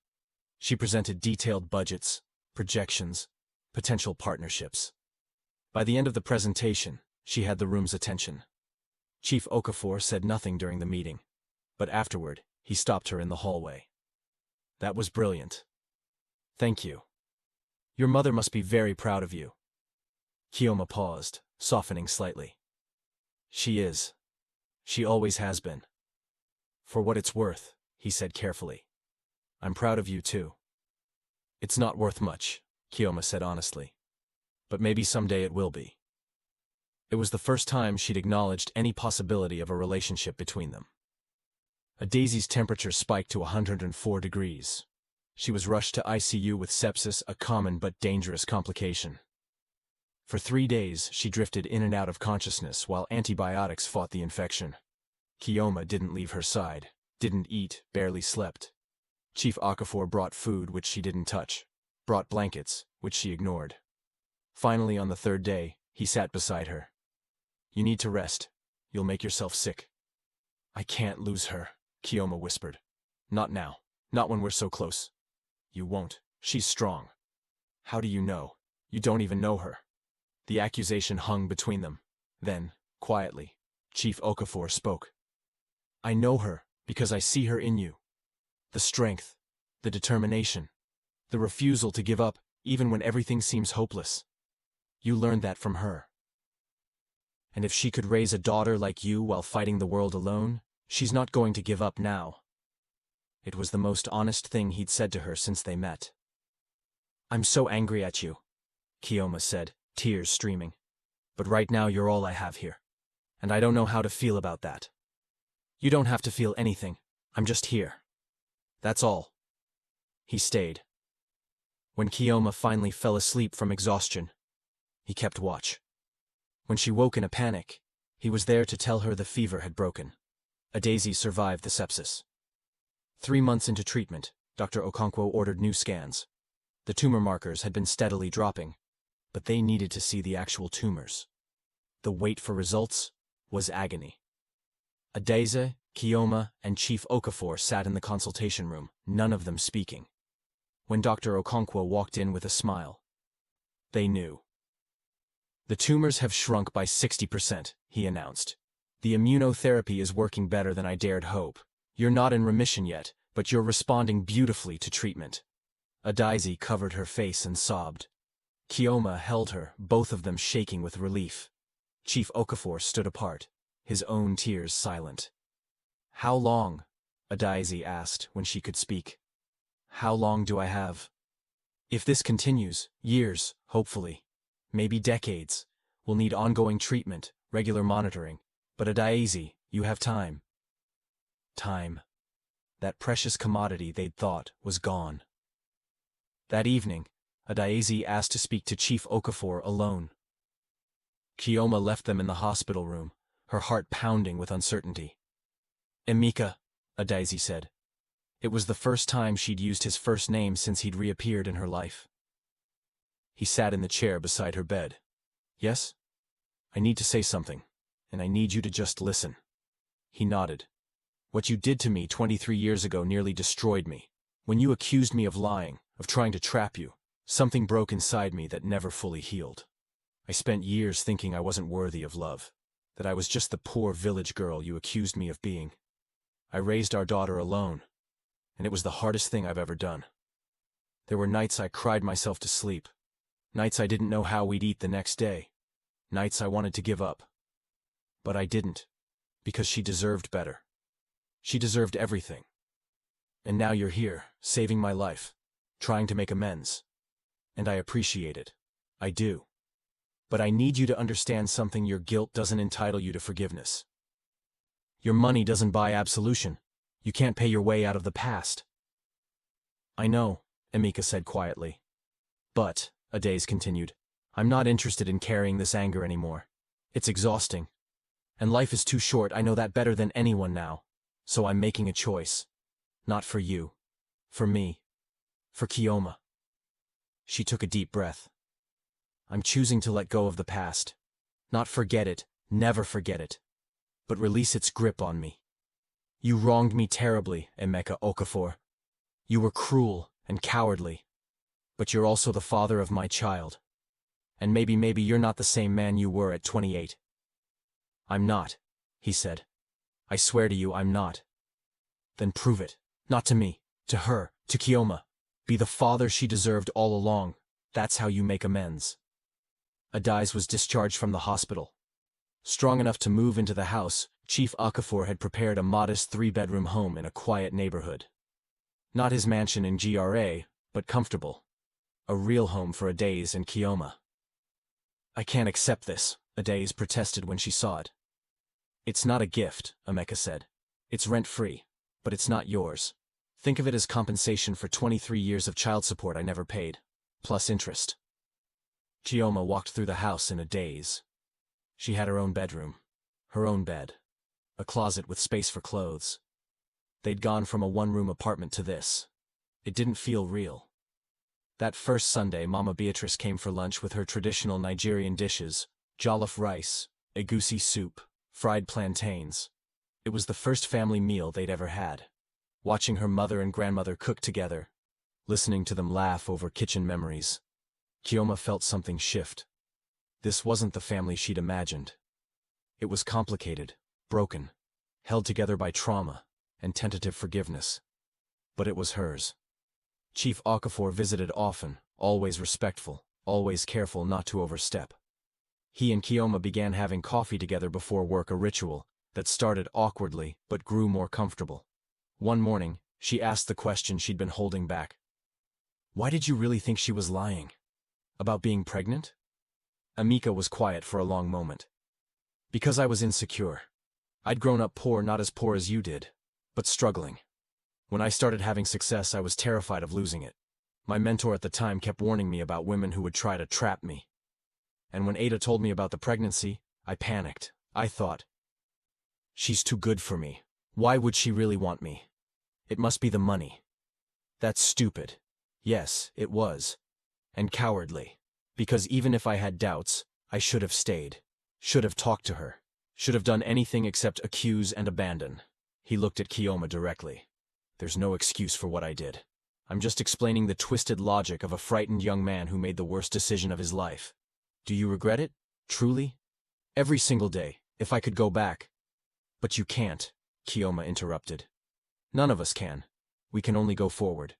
She presented detailed budgets, projections, potential partnerships. By the end of the presentation, she had the room's attention. Chief Okafor said nothing during the meeting, but afterward, He stopped her in the hallway. That was brilliant. Thank you. Your mother must be very proud of you. Kiyoma paused, softening slightly. She is. She always has been. For what it's worth, he said carefully. I'm proud of you too. It's not worth much, Kiyoma said honestly. But maybe someday it will be. It was the first time she'd acknowledged any possibility of a relationship between them. Daisy's temperature spiked to 104 degrees. She was rushed to ICU with sepsis, a common but dangerous complication. For 3 days, she drifted in and out of consciousness while antibiotics fought the infection. Kiyoma didn't leave her side, didn't eat, barely slept. Chief Okafor brought food which she didn't touch, brought blankets, which she ignored. Finally, on the 3rd day, he sat beside her. You need to rest. You'll make yourself sick. I can't lose her, Kiyoma whispered. Not now. Not when we're so close. You won't. She's strong. How do you know? You don't even know her. The accusation hung between them. Then, quietly, Chief Okafor spoke. I know her because I see her in you. The strength, the determination, the refusal to give up even when everything seems hopeless. You learned that from her. And if she could raise a daughter like you while fighting the world alone, she's not going to give up now. It was the most honest thing he'd said to her since they met. I'm so angry at you, Kiyoma said, tears streaming. But right now you're all I have here. And I don't know how to feel about that. You don't have to feel anything. I'm just here. That's all. He stayed. When Kiyoma finally fell asleep from exhaustion, he kept watch. When she woke in a panic, he was there to tell her the fever had broken. Daisy survived the sepsis. 3 months into treatment, Dr. Okonkwo ordered new scans. The tumor markers had been steadily dropping, but they needed to see the actual tumors. The wait for results was agony. Daisy, Kiyoma, and Chief Okafor sat in the consultation room, none of them speaking. When Dr. Okonkwo walked in with a smile, they knew. The tumors have shrunk by 60%, he announced. The immunotherapy is working better than I dared hope. You're not in remission yet, but you're responding beautifully to treatment. Daisy covered her face and sobbed. Kiyoma held her, both of them shaking with relief. Chief Okafor stood apart, his own tears silent. How long? Daisy asked when she could speak. How long do I have? If this continues, years, hopefully. Maybe decades. We'll need ongoing treatment, regular monitoring. But Daisy, you have time. Time. That precious commodity they'd thought was gone. That evening, Daisy asked to speak to Chief Okafor alone. Kiyoma left them in the hospital room, her heart pounding with uncertainty. Emeka, Daisy said. It was the first time she'd used his first name since he'd reappeared in her life. He sat in the chair beside her bed. Yes? I need to say something, and I need you to just listen. He nodded. What you did to me 23 years ago nearly destroyed me. When you accused me of lying, of trying to trap you, something broke inside me that never fully healed. I spent years thinking I wasn't worthy of love, that I was just the poor village girl you accused me of being. I raised our daughter alone, and it was the hardest thing I've ever done. There were nights I cried myself to sleep, nights I didn't know how we'd eat the next day, nights I wanted to give up. But I didn't, because she deserved better. She deserved everything. And now you're here, saving my life, trying to make amends. And I appreciate it. I do. But I need you to understand something: your guilt doesn't entitle you to forgiveness. Your money doesn't buy absolution. You can't pay your way out of the past. I know, Emeka said quietly. But, Daisy continued, I'm not interested in carrying this anger anymore. It's exhausting. And life is too short, I know that better than anyone now. So I'm making a choice. Not for you. For me. For Kiyoma. She took a deep breath. I'm choosing to let go of the past. Not forget it, never forget it. But release its grip on me. You wronged me terribly, Emeka Okafor. You were cruel and cowardly. But you're also the father of my child. And maybe you're not the same man you were at 28. I'm not, he said. I swear to you I'm not. Then prove it. Not to me. To her. To Kioma. Be the father she deserved all along. That's how you make amends. Adais was discharged from the hospital. Strong enough to move into the house, Chief Okafor had prepared a modest 3-bedroom home in a quiet neighborhood. Not his mansion in GRA, but comfortable. A real home for Adais and Kioma. I can't accept this, Adais protested when she saw it. It's not a gift, Emeka said. It's rent-free, but it's not yours. Think of it as compensation for 23 years of child support I never paid, plus interest. Kioma walked through the house in a daze. She had her own bedroom, her own bed, a closet with space for clothes. They'd gone from a one-room apartment to this. It didn't feel real. That first Sunday, Mama Beatrice came for lunch with her traditional Nigerian dishes, jollof rice, egusi soup, fried plantains. It was the first family meal they'd ever had. Watching her mother and grandmother cook together, listening to them laugh over kitchen memories, Kioma felt something shift. This wasn't the family she'd imagined. It was complicated, broken, held together by trauma and tentative forgiveness. But it was hers. Chief Okafor visited often, always respectful, always careful not to overstep. He and Kioma began having coffee together before work, a ritual that started awkwardly but grew more comfortable. One morning, she asked the question she'd been holding back. Why did you really think she was lying? About being pregnant? Emeka was quiet for a long moment. Because I was insecure. I'd grown up poor, not as poor as you did, but struggling. When I started having success, I was terrified of losing it. My mentor at the time kept warning me about women who would try to trap me. And when Ada told me about the pregnancy, I panicked. I thought, she's too good for me. Why would she really want me? It must be the money. That's stupid. Yes, it was. And cowardly. Because even if I had doubts, I should have stayed. Should have talked to her. Should have done anything except accuse and abandon. He looked at Kioma directly. There's no excuse for what I did. I'm just explaining the twisted logic of a frightened young man who made the worst decision of his life. Do you regret it? Truly? Every single day, if I could go back. But you can't, Kioma interrupted. None of us can. We can only go forward.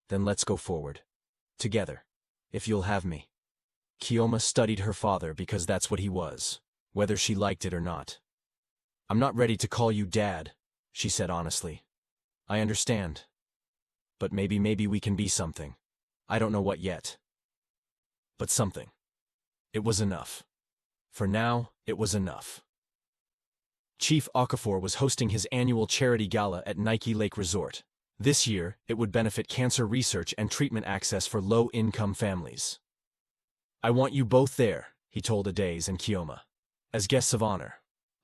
Then let's go forward. Together. If you'll have me. Kioma studied her father because that's what he was, whether she liked it or not. I'm not ready to call you Dad, she said honestly. I understand. But maybe we can be something. I don't know what yet. But something. It was enough. For now, it was enough. Chief Okafor was hosting his annual charity gala at Nike Lake Resort. This year, it would benefit cancer research and treatment access for low-income families. I want you both there, he told Adais and Kioma. As guests of honor.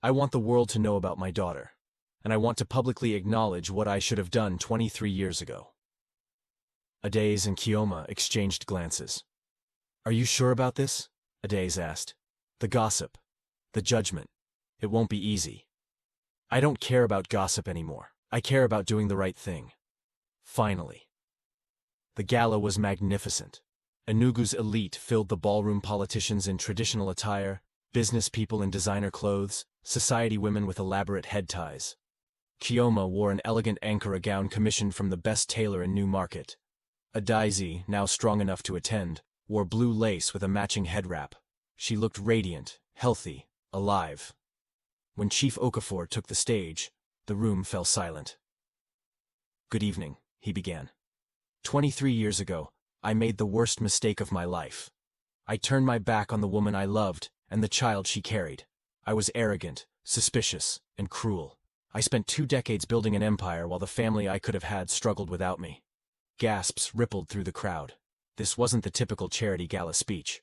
I want the world to know about my daughter. And I want to publicly acknowledge what I should have done 23 years ago. Adais and Kioma exchanged glances. Are you sure about this? Adais asked. The gossip. The judgment. It won't be easy. I don't care about gossip anymore. I care about doing the right thing. Finally. The gala was magnificent. Enugu's elite filled the ballroom, politicians in traditional attire, business people in designer clothes, society women with elaborate head ties. Kioma wore an elegant Ankara gown commissioned from the best tailor in Newmarket. Adais, now strong enough to attend, wore blue lace with a matching head wrap. She looked radiant, healthy, alive. When Chief Okafor took the stage, the room fell silent. Good evening, he began. 23 years ago, I made the worst mistake of my life. I turned my back on the woman I loved and the child she carried. I was arrogant, suspicious, and cruel. I spent 2 decades building an empire while the family I could have had struggled without me. Gasps rippled through the crowd. This wasn't the typical charity gala speech.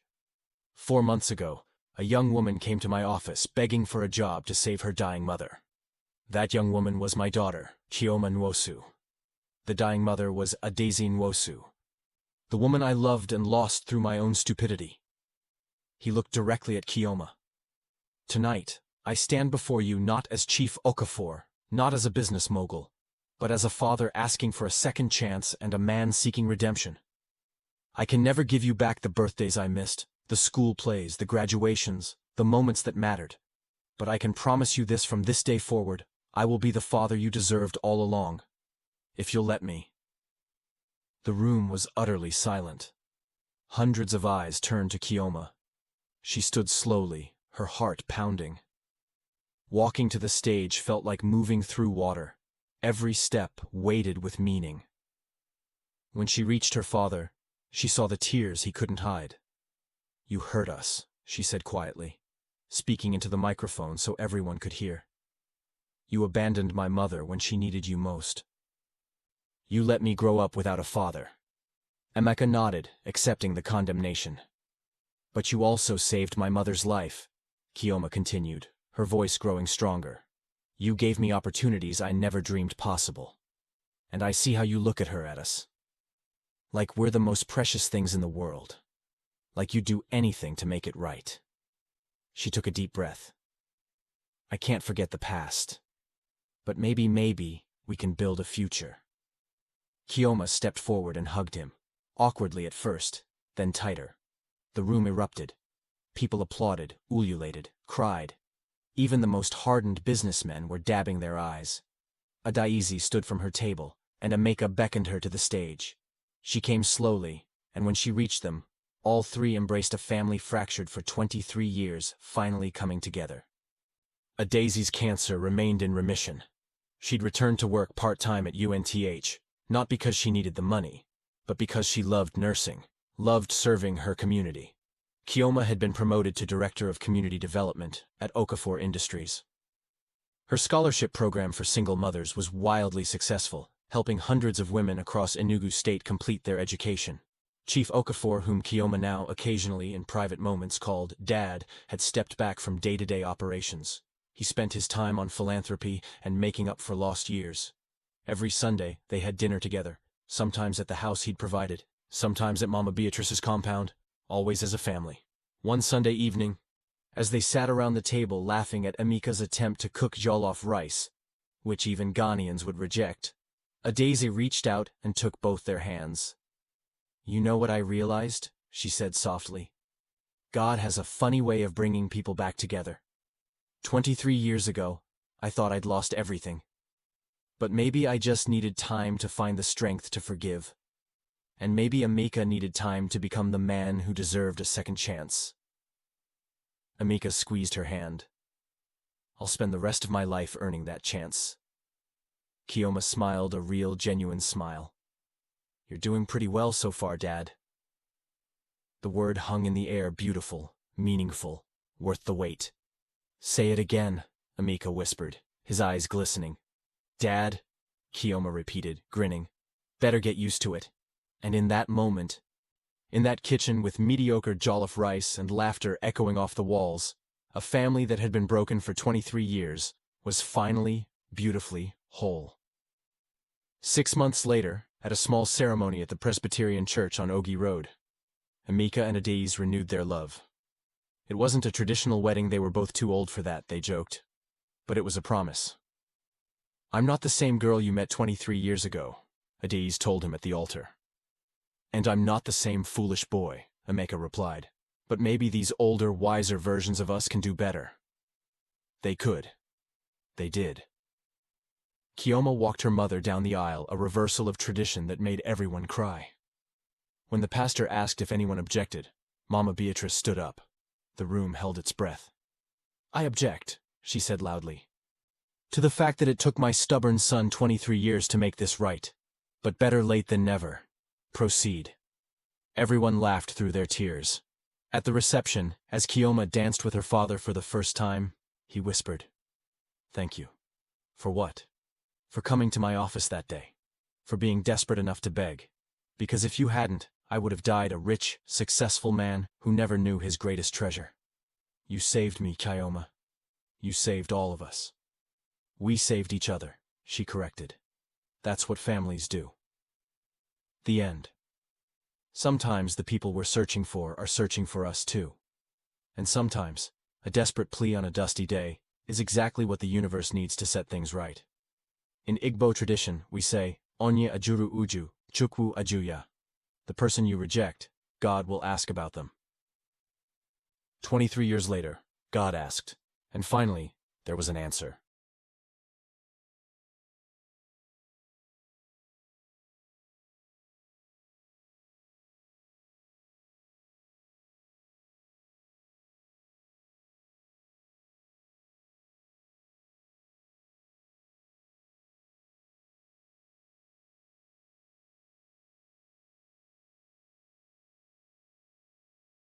4 months ago, a young woman came to my office begging for a job to save her dying mother. That young woman was my daughter, Chioma Nwosu. The dying mother was Adais Nwosu. The woman I loved and lost through my own stupidity. He looked directly at Kioma. Tonight, I stand before you not as Chief Okafor, not as a business mogul, but as a father asking for a second chance and a man seeking redemption. I can never give you back the birthdays I missed, the school plays, the graduations, the moments that mattered. But I can promise you this: from this day forward, I will be the father you deserved all along. if you'll let me." The room was utterly silent. Hundreds of eyes turned to Kioma. She stood slowly, her heart pounding. Walking to the stage felt like moving through water, every step weighted with meaning. When she reached her father, she saw the tears he couldn't hide. "You hurt us," she said quietly, speaking into the microphone so everyone could hear. "You abandoned my mother when she needed you most. You let me grow up without a father." Emeka nodded, accepting the condemnation. "But you also saved my mother's life," Kioma continued, her voice growing stronger. "You gave me opportunities I never dreamed possible. And I see how you look at us. Like we're the most precious things in the world. Like you'd do anything to make it right." She took a deep breath. "I can't forget the past. But maybe we can build a future." Kioma stepped forward and hugged him, awkwardly at first, then tighter. The room erupted. People applauded, ululated, cried. Even the most hardened businessmen were dabbing their eyes. Adaizi stood from her table, and Emeka beckoned her to the stage. She came slowly, and when she reached them, all three embraced a family fractured for 23 years, finally coming together. Adaizi's cancer remained in remission. She'd returned to work part-time at UNTH, not because she needed the money, but because she loved nursing, loved serving her community. Kioma had been promoted to Director of Community Development at Okafor Industries. Her scholarship program for single mothers was wildly successful, helping hundreds of women across Enugu State complete their education. Chief Okafor, whom Kioma now occasionally in private moments called Dad, had stepped back from day-to-day operations. He spent his time on philanthropy and making up for lost years. Every Sunday, they had dinner together, sometimes at the house he'd provided, sometimes at Mama Beatrice's compound, always as a family. One Sunday evening, as they sat around the table laughing at Emeka's attempt to cook jollof rice, which even Ghanaians would reject, Adaizi reached out and took both their hands. "You know what I realized?" she said softly. "God has a funny way of bringing people back together. 23 years ago, I thought I'd lost everything. But maybe I just needed time to find the strength to forgive. And maybe Emeka needed time to become the man who deserved a second chance." Emeka squeezed her hand. "I'll spend the rest of my life earning that chance." Kioma smiled a real, genuine smile. "You're doing pretty well so far, Dad." The word hung in the air, beautiful, meaningful, worth the wait. "Say it again," Emeka whispered, his eyes glistening. "Dad," Kioma repeated, grinning. "Better get used to it." And in that moment, in that kitchen with mediocre jollof rice and laughter echoing off the walls, a family that had been broken for 23 years was finally, beautifully whole. 6 months later, at a small ceremony at the Presbyterian Church on Ogi Road, Emeka and Adaizi renewed their love. It wasn't a traditional wedding, they were both too old for that, they joked. But it was a promise. "I'm not the same girl you met 23 years ago," Adaizi told him at the altar. "And I'm not the same foolish boy," Emeka replied. "But maybe these older, wiser versions of us can do better." They could. They did. Kioma walked her mother down the aisle, a reversal of tradition that made everyone cry. When the pastor asked if anyone objected, Mama Beatrice stood up. The room held its breath. "I object," she said loudly, "to the fact that it took my stubborn son 23 years to make this right. But better late than never. Proceed." Everyone laughed through their tears. At the reception, as Kioma danced with her father for the first time, he whispered, "Thank you." "For what?" "For coming to my office that day. For being desperate enough to beg. Because if you hadn't, I would have died a rich, successful man who never knew his greatest treasure. You saved me, Kioma. You saved all of us." "We saved each other," she corrected. "That's what families do." The end. Sometimes the people we're searching for are searching for us too. And sometimes, a desperate plea on a dusty day is exactly what the universe needs to set things right. In Igbo tradition, we say, "Onye ajuru uju, chukwu ajuya." The person you reject, God will ask about them. 23 years later, God asked, and finally, there was an answer.